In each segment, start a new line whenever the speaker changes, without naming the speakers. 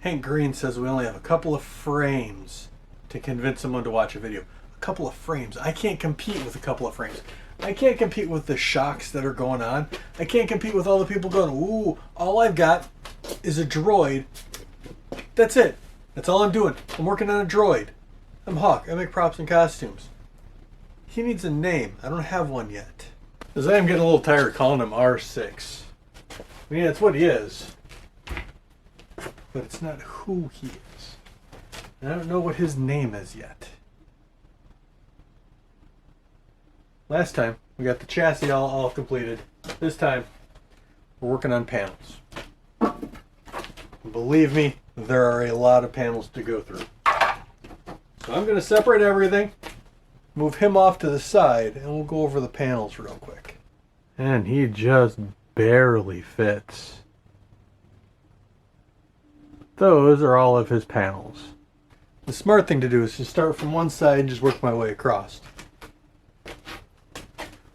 Hank Green says we only have a couple of frames to convince someone to watch a video. A couple of frames. I can't compete with a couple of frames. I can't compete with the shocks that are going on. I can't compete with all the people going, ooh, all I've got is a droid. That's it. That's all I'm doing. I'm working on a droid. I'm Hawk. I make props and costumes. He needs a name. I don't have one yet. Because I am getting a little tired of calling him R6. I mean, that's what he is. But it's not who he is. And I don't know what his name is yet. Last time, we got the chassis all completed. This time, we're working on panels. Believe me, there are a lot of panels to go through. So I'm going to separate everything, move him off to the side, and we'll go over the panels real quick. And he just barely fits. Those are all of his panels. The smart thing to do is to start from one side and just work my way across.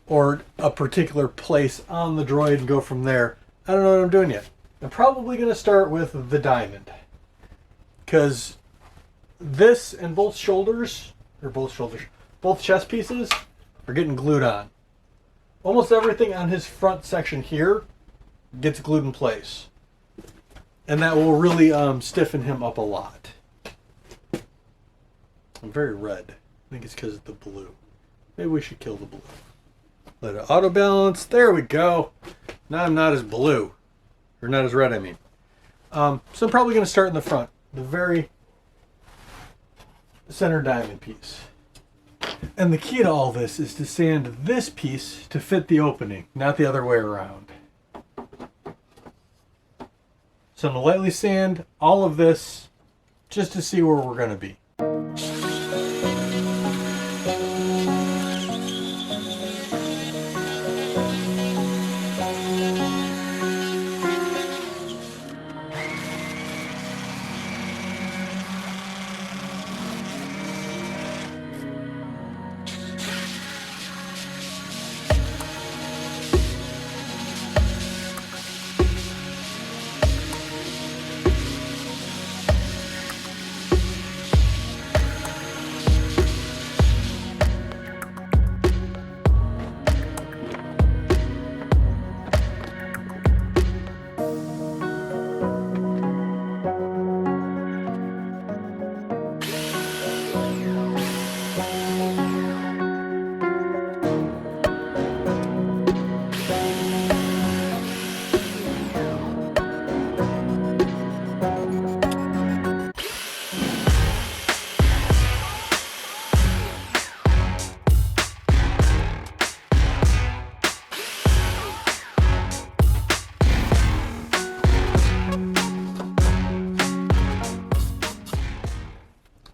Or a particular place on the droid and go from there. I don't know what I'm doing yet. I'm probably going to start with the diamond. Because this and both chest pieces are getting glued on. Almost everything on his front section here gets glued in place. And that will really stiffen him up a lot. I'm very red. I think it's because of the blue. Maybe we should kill the blue. Let it auto balance. There we go. Now I'm not as blue. Or not as red, I mean. So I'm probably going to start in the front. The very center diamond piece. And the key to all this is to sand this piece to fit the opening, not the other way around. So I'm going to lightly sand all of this just to see where we're going to be.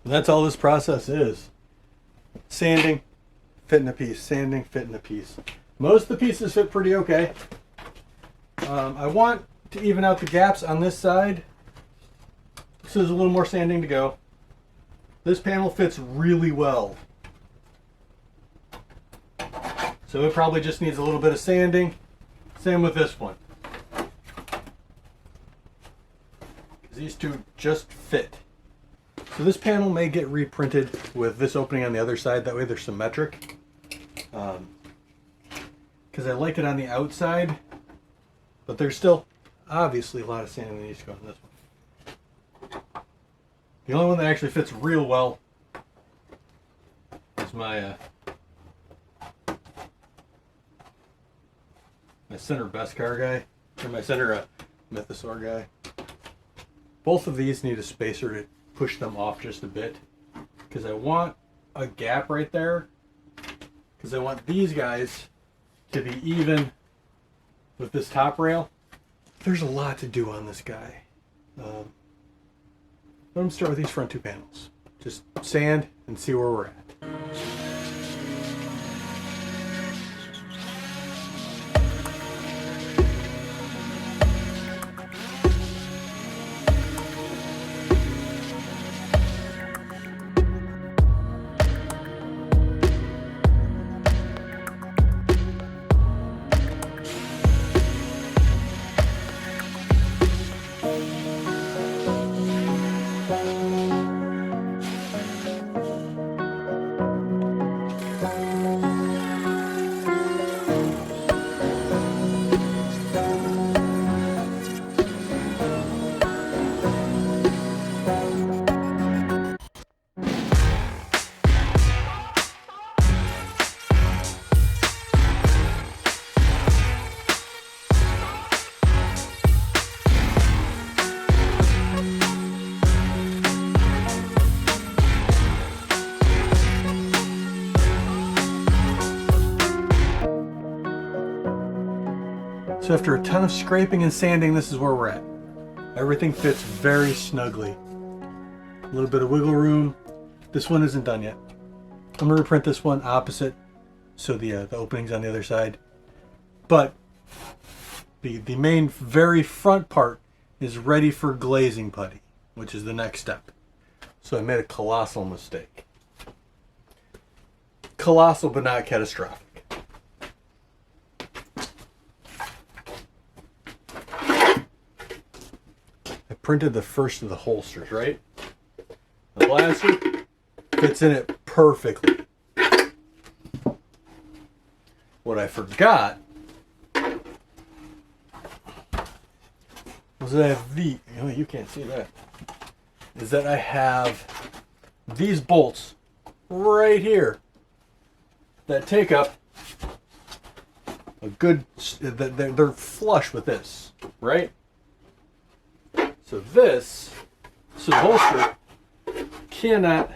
And that's all this process is. Sanding, fitting a piece, sanding, fitting a piece. Most of the pieces fit pretty okay. I want to even out the gaps on this side. So there's a little more sanding to go. This panel fits really well. So it probably just needs a little bit of sanding. Same with this one. Because these two just fit. So this panel may get reprinted with this opening on the other side. That way they're symmetric. Because I like it on the outside. But there's still obviously a lot of sanding that needs to go on this one. The only one that actually fits real well is my center Beskar guy. Or my center Mythosaur guy. Both of these need a spacer to push them off just a bit, because I want a gap right there, because I want these guys to be even with this top rail. There's a lot to do on this guy. I'm going to start with these front two panels. Just sand and see where we're at. So after a ton of scraping and sanding, this is where we're at. Everything fits very snugly. A little bit of wiggle room. This one isn't done yet. I'm going to reprint this one opposite, so the opening's on the other side. But the main very front part is ready for glazing putty, which is the next step. So I made a colossal mistake. Colossal but not catastrophic. I printed the first of the holsters, right? The blaster fits in it perfectly. What I forgot was that I have oh, you can't see that, is that I have these bolts right here that take up a good, they're flush with this, right? So the holster cannot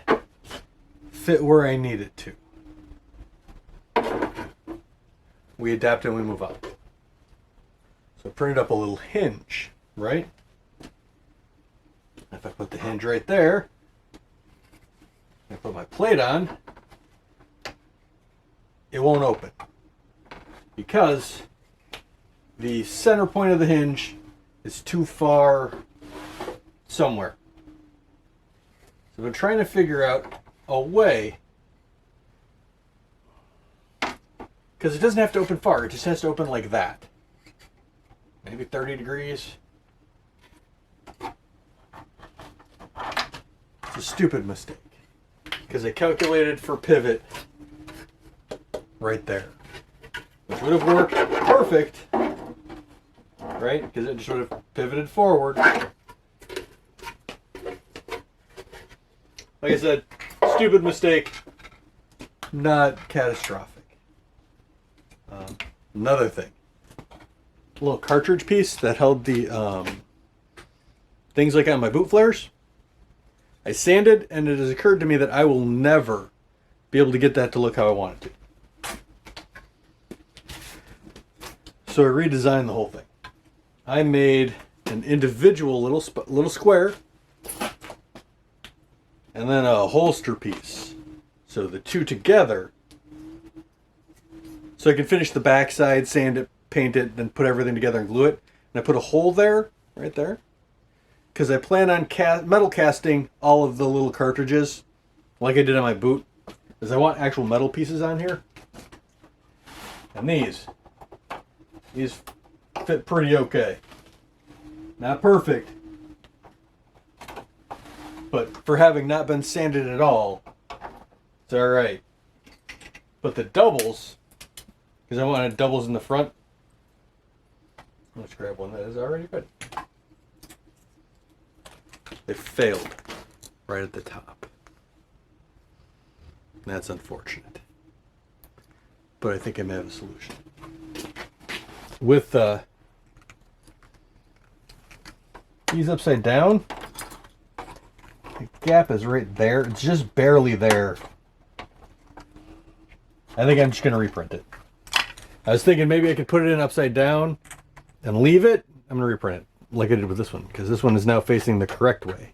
fit where I need it to. We adapt and we move on. So I printed up a little hinge, right? If I put the hinge right there, I put my plate on, it won't open because the center point of the hinge is too far somewhere. So I've been trying to figure out a way, because it doesn't have to open far, it just has to open like that. Maybe 30 degrees. It's a stupid mistake, because I calculated for pivot right there, which would have worked perfect, right? Because it just would have pivoted forward. Like I said, stupid mistake, not catastrophic. Another thing, a little cartridge piece that held the things like on my boot flares, I sanded, and it has occurred to me that I will never be able to get that to look how I want it to. So I redesigned the whole thing. I made an individual little square, and then a holster piece. So the two together, so I can finish the backside, sand it, paint it, then put everything together and glue it. And I put a hole there, right there, because I plan on metal casting all of the little cartridges, like I did on my boot, because I want actual metal pieces on here. And these fit pretty okay. Not perfect, but for having not been sanded at all, it's all right. But the doubles, because I wanted doubles in the front. Let's grab one that is already good. They failed right at the top. That's unfortunate, but I think I may have a solution. With these upside down, the gap is right there. It's just barely there. I think I'm just going to reprint it. I was thinking maybe I could put it in upside down and leave it. I'm going to reprint it like I did with this one, because this one is now facing the correct way.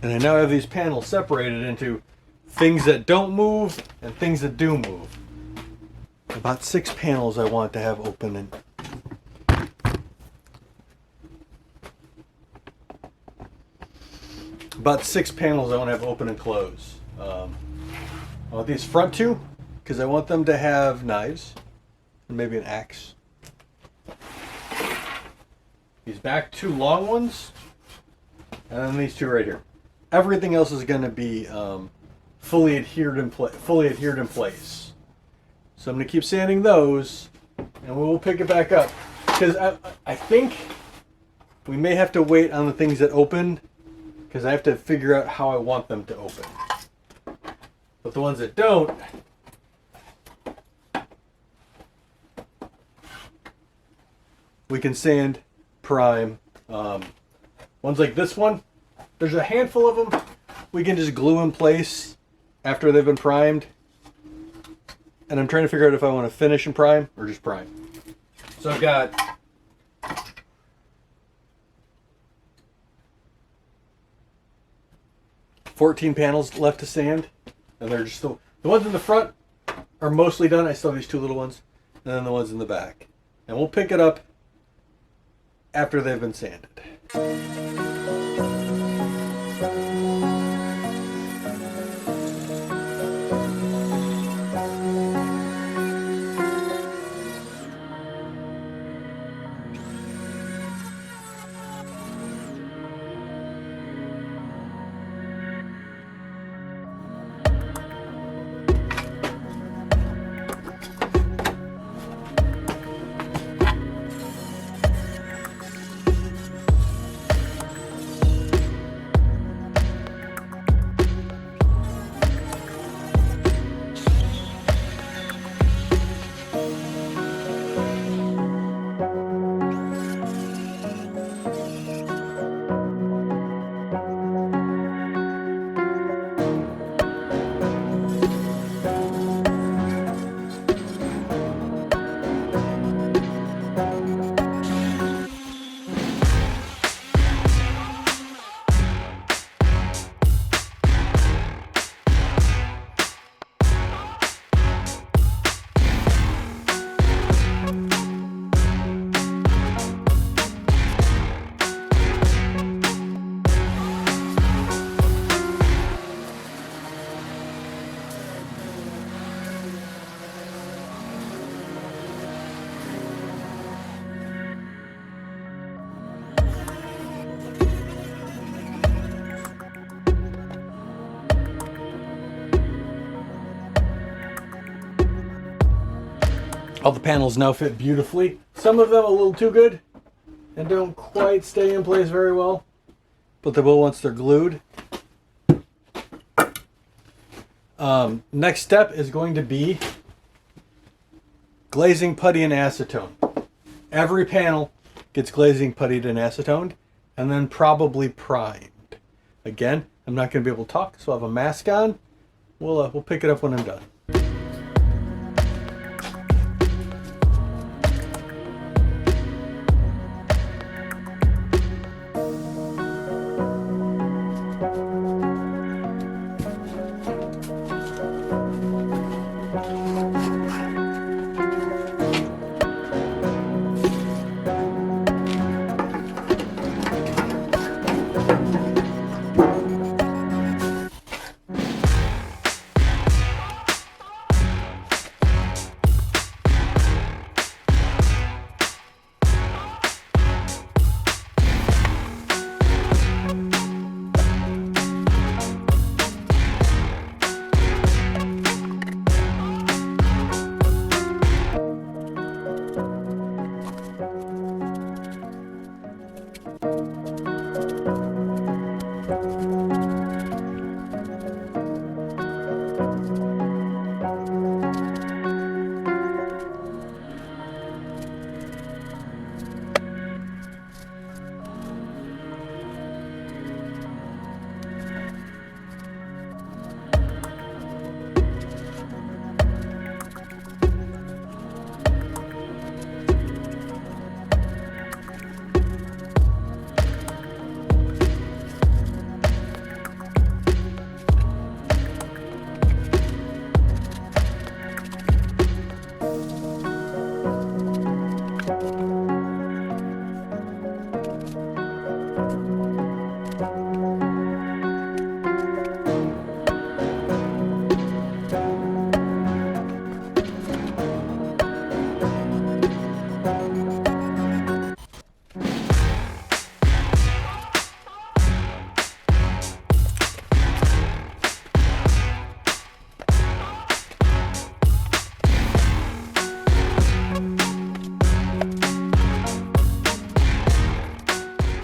And I now have these panels separated into things that don't move and things that do move. About 6 panels I want to have open and about 6 panels I want to have open and close. I want these front two because I want them to have knives and maybe an axe. These back 2 long ones, and then these 2 right here. Everything else is going to be fully adhered in place. So I'm going to keep sanding those, and we will pick it back up. Because I think we may have to wait on the things that opened, because I have to figure out how I want them to open. But the ones that don't, we can sand, prime. Ones like this one, there's a handful of them we can just glue in place after they've been primed. And I'm trying to figure out if I want to finish and prime or just prime. So I've got 14 panels left to sand, and they're just the ones in the front are mostly done. I still have these 2 little ones, and then the ones in the back. And we'll pick it up after they've been sanded. All the panels now fit beautifully. Some of them a little too good and don't quite stay in place very well, but they will once they're glued. Next step is going to be glazing, putty, and acetone. Every panel gets glazing, puttied, and acetoned, and then probably primed. Again, I'm not going to be able to talk, so I have a mask on. We'll pick it up when I'm done.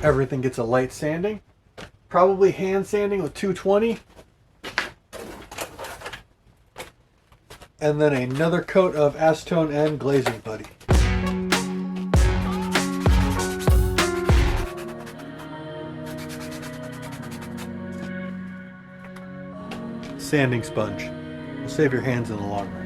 Everything gets a light sanding, probably hand sanding with 220, and then another coat of acetone and glazing putty. Sanding sponge will save your hands in the long run.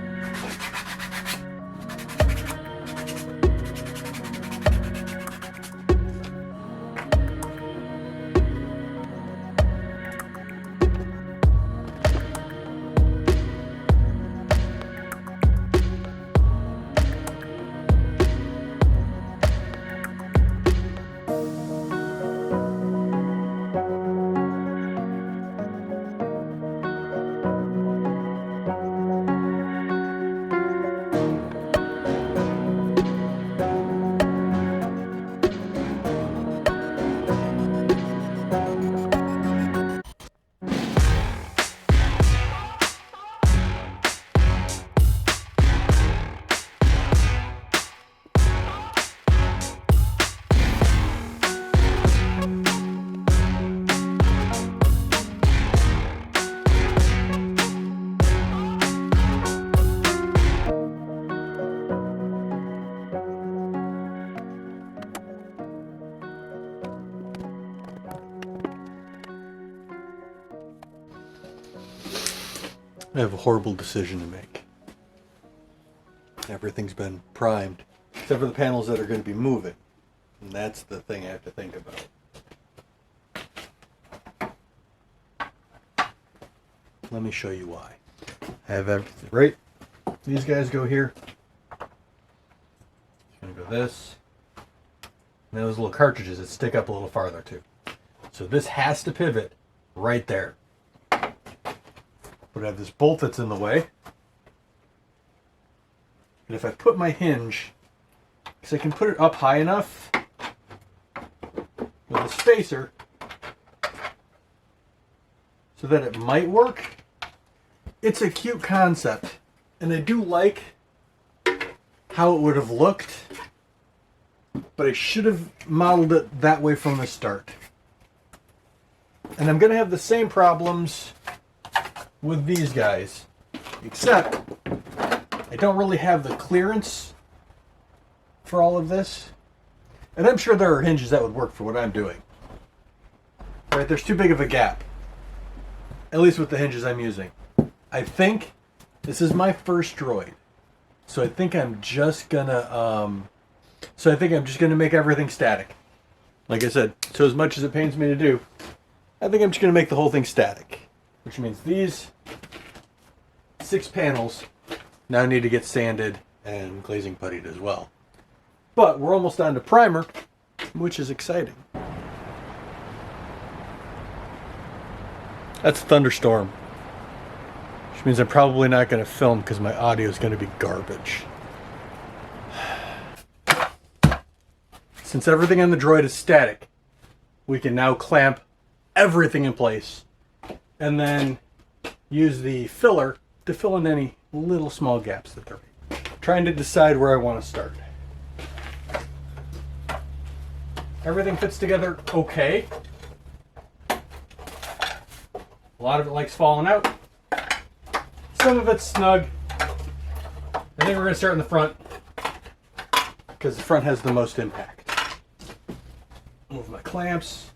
I have a horrible decision to make. Everything's been primed, except for the panels that are going to be moving. And that's the thing I have to think about. Let me show you why. I have everything, right? These guys go here. It's going to go this. And those little cartridges that stick up a little farther too. So this has to pivot right there. But I have this bolt that's in the way. And if I put my hinge, because I can put it up high enough with a spacer so that it might work. It's a cute concept. And I do like how it would have looked. But I should have modeled it that way from the start. And I'm going to have the same problems with these guys, except I don't really have the clearance for all of this. And I'm sure there are hinges that would work for what I'm doing. Right, there's too big of a gap, at least with the hinges I'm using. I think this is my first droid, so I think I'm just gonna make everything static. Like I said, so as much as it pains me to do, I think I'm just gonna make the whole thing static. Which means these 6 panels now need to get sanded and glazing puttied as well. But we're almost on to primer, which is exciting. That's a thunderstorm. Which means I'm probably not going to film because my audio is going to be garbage. Since everything on the droid is static, we can now clamp everything in place. And then use the filler to fill in any little small gaps that there are. Trying to decide where I want to start. Everything fits together okay. A lot of it likes falling out. Some of it's snug. I think we're going to start in the front because the front has the most impact. Move my clamps.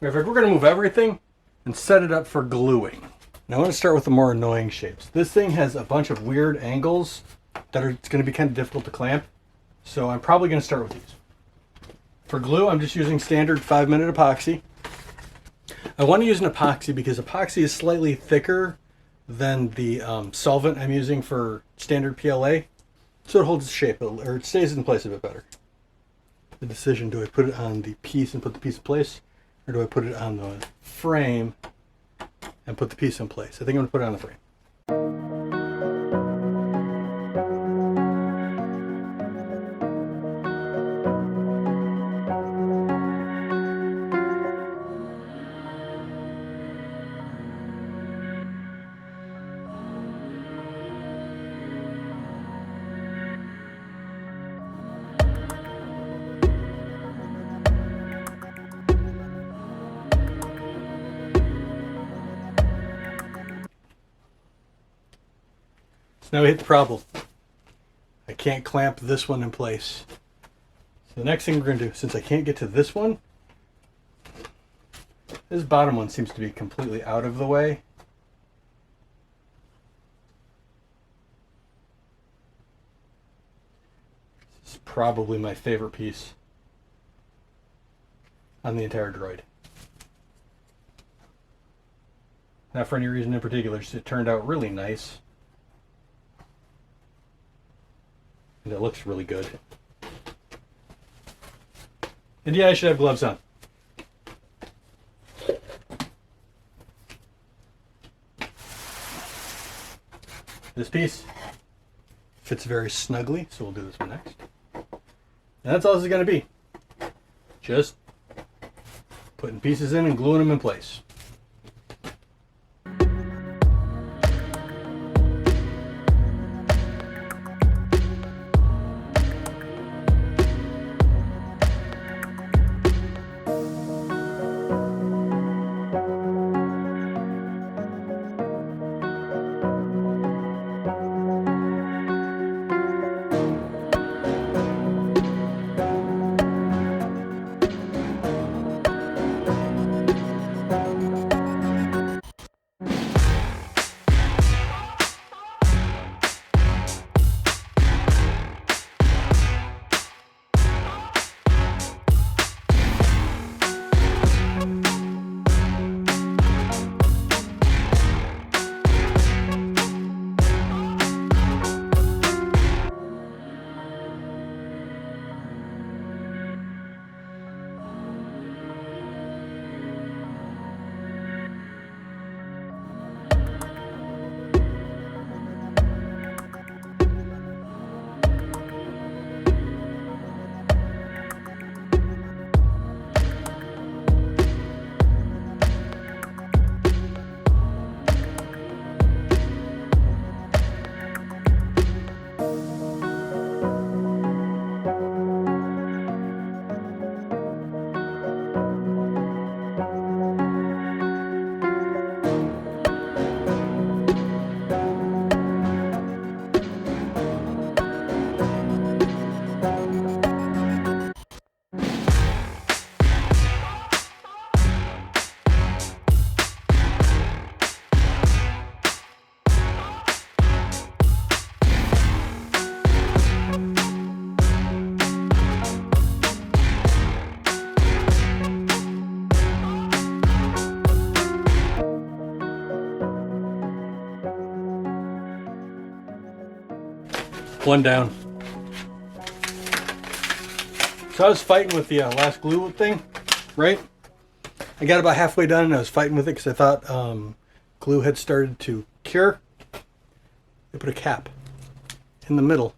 We're going to move everything and set it up for gluing. Now I want to start with the more annoying shapes. This thing has a bunch of weird angles that it's going to be kind of difficult to clamp. So I'm probably going to start with these. For glue, I'm just using standard 5-minute epoxy. I want to use an epoxy because epoxy is slightly thicker than the solvent I'm using for standard PLA. So it holds its shape, or it stays in place a bit better. The decision, do I put it on the piece and put the piece in place? Or do I put it on the frame and put the piece in place? I think I'm going to put it on the frame. Now we hit the problem. I can't clamp this one in place. So the next thing we're going to do, since I can't get to this one, this bottom one seems to be completely out of the way. This is probably my favorite piece on the entire droid. Not for any reason in particular, just it turned out really nice. And it looks really good. And yeah, I should have gloves on. This piece fits very snugly, so we'll do this one next. And that's all this is going to be. Just Putting pieces in and gluing them in place. One down. So I was fighting with the last glue thing, right? I got about halfway done and I was fighting with it because I thought glue had started to cure. They put a cap in the middle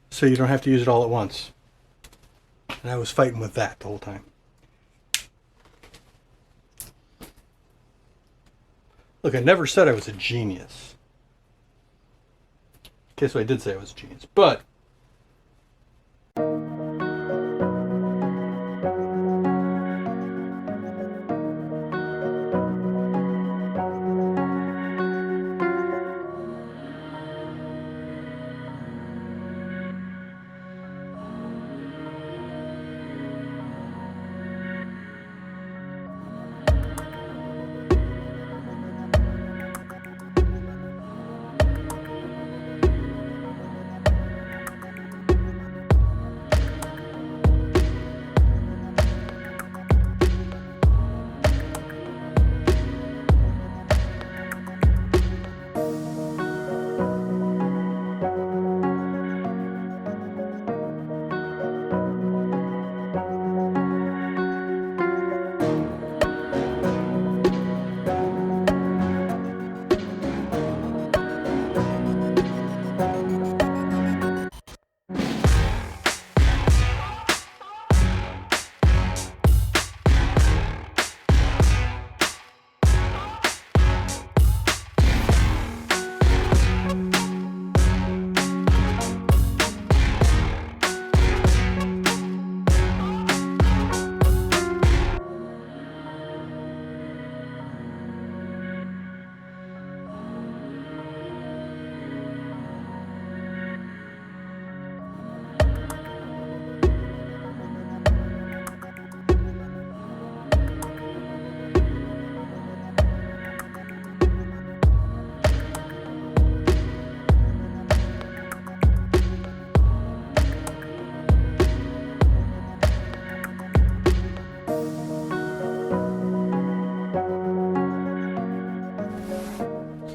so you don't have to use it all at once. And I was fighting with that the whole time. Look, I never said I was a genius. Okay, so I did say I was a genius, but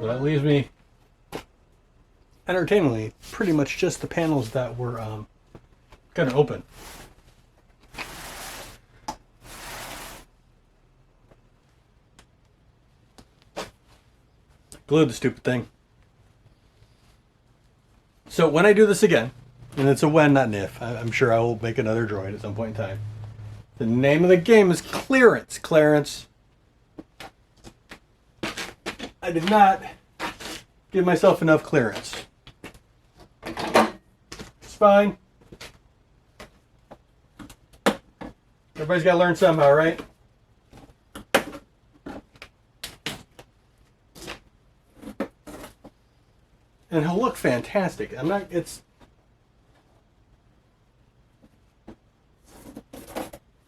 so that leaves me, entertainingly, pretty much just the panels that were going to open. Glued the stupid thing. So when I do this again, and it's a when, not an if, I'm sure I will make another droid at some point in time. The name of the game is clearance, Clarence. I did not give myself enough clearance. It's fine. Everybody's got to learn somehow, right? And he'll look fantastic. It's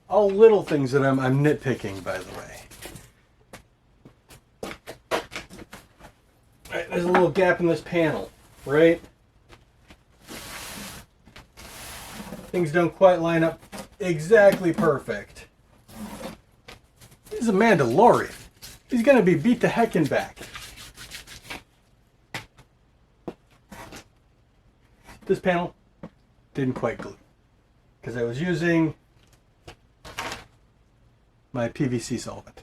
all little things that I'm nitpicking, by the way. All right, there's a little gap in this panel, right? Things don't quite line up exactly perfect. He's a Mandalorian. He's gonna be beat to heck and back. This panel didn't quite glue because I was using my PVC solvent.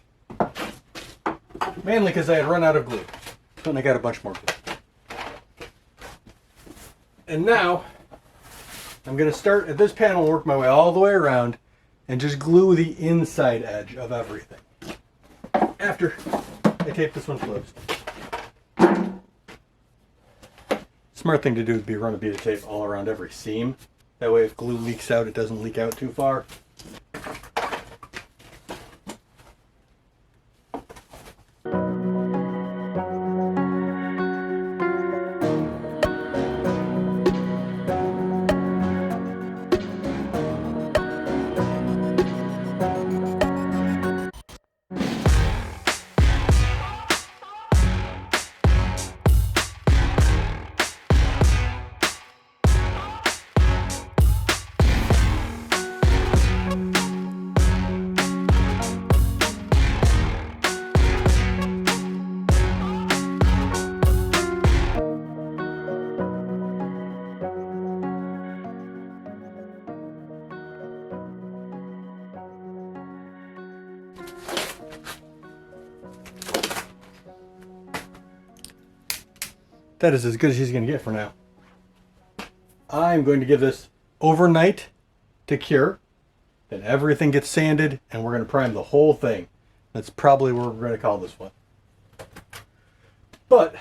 Mainly because I had run out of glue. And I got a bunch more glue. And now I'm going to start at this panel and work my way all the way around and just glue the inside edge of everything. After I tape this one closed. Smart thing to do would be run a bead of tape all around every seam. That way if glue leaks out, it doesn't leak out too far. That is as good as he's going to get for now. I'm going to give this overnight to cure. Then everything gets sanded and we're going to prime the whole thing. That's probably what we're going to call this one. But,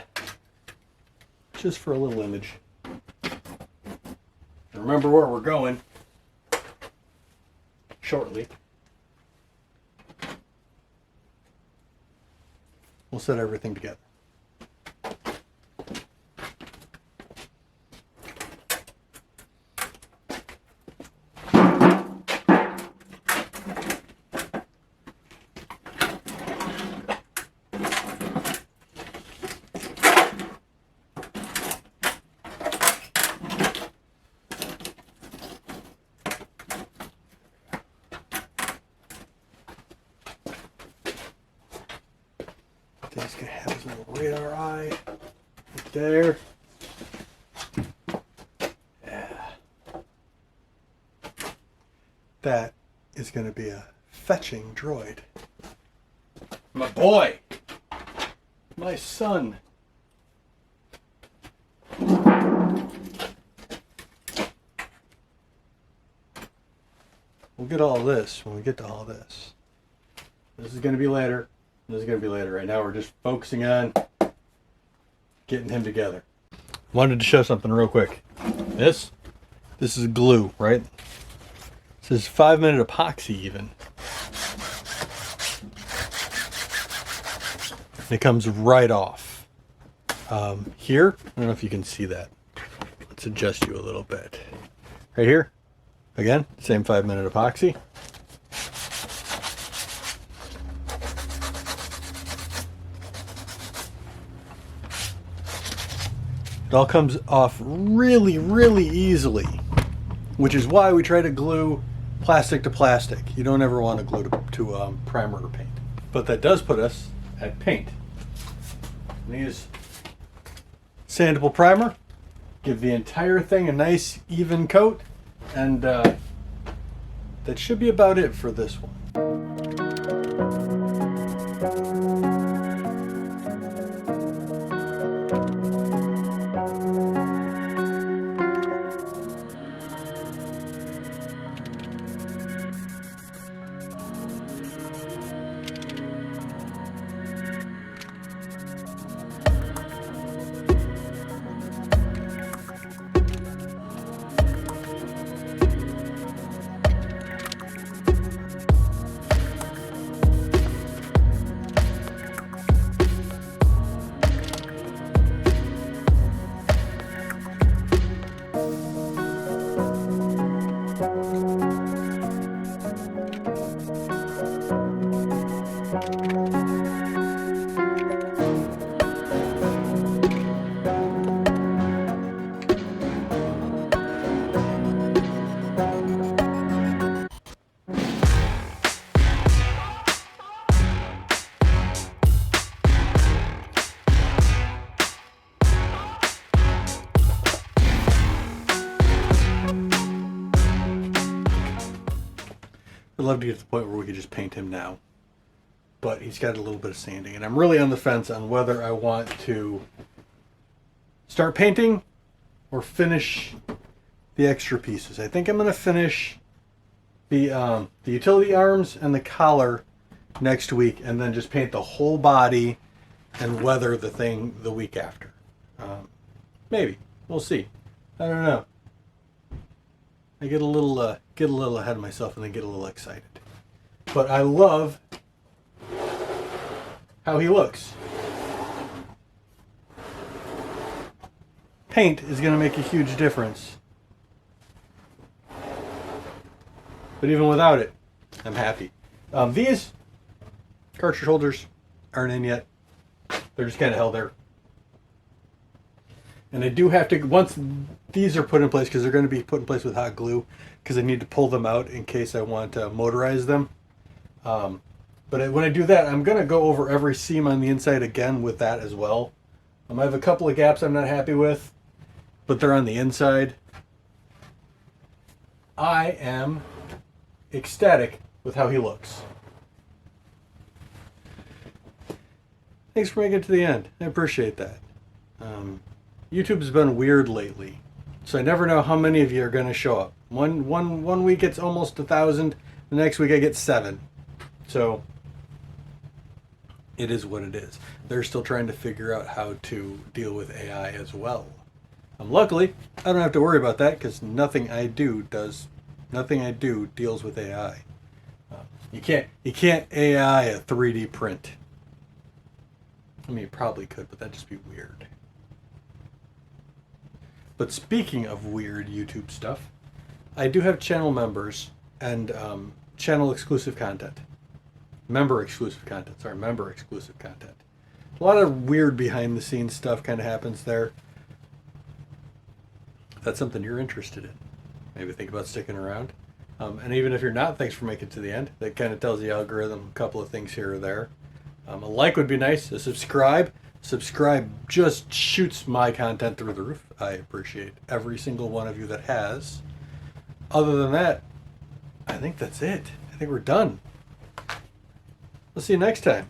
just for a little image. Remember where we're going shortly. We'll set everything together. This guy has a little radar eye right there. Yeah. That is going to be a fetching droid. My boy! My son! We'll get all this when we get to all this. This is going to be later. This is going to be later. Right now we're just focusing on getting him together. Wanted to show something real quick. This is glue, right? This is 5-minute epoxy even. It comes right off. Here, I don't know if you can see that. Let's adjust you a little bit. Right here, again, same 5-minute epoxy. It all comes off really, really easily, which is why we try to glue plastic to plastic. You don't ever want to glue to primer or paint. But that does put us at paint. I'm gonna use sandable primer, give the entire thing a nice even coat, and that should be about it for this one. I'd love to get to the point where we could just paint him now. But he's got a little bit of sanding. And I'm really on the fence on whether I want to start painting or finish the extra pieces. I think I'm going to finish the utility arms and the collar next week, and then just paint the whole body and weather the thing the week after. Maybe. We'll see. I don't know. I get a little ahead of myself and then get a little excited. But I love how he looks. Paint is going to make a huge difference. But even without it, I'm happy. These cartridge holders aren't in yet. They're just kind of held there. And I do have to, once these are put in place, because they're going to be put in place with hot glue, because I need to pull them out in case I want to motorize them. But when I do that, I'm going to go over every seam on the inside again with that as well. I have a couple of gaps I'm not happy with, but they're on the inside. I am ecstatic with how he looks. Thanks for making it to the end. I appreciate that. YouTube's been weird lately, so I never know how many of you are going to show up. One week it's almost 1,000. The next week I get 7. So it is what it is. They're still trying to figure out how to deal with AI as well. Luckily, I don't have to worry about that because nothing I do deals with AI. You can't AI a 3D print. I mean, you probably could, but that'd just be weird. But speaking of weird YouTube stuff, I do have channel members and channel exclusive content. Member exclusive content. A lot of weird behind the scenes stuff kind of happens there. If that's something you're interested in, maybe think about sticking around. And even if you're not, thanks for making it to the end. That kind of tells the algorithm a couple of things here or there. A like would be nice. A subscribe. Subscribe just shoots my content through the roof. I appreciate every single one of you that has. Other than that, I think that's it. I think we're done. We'll see you next time.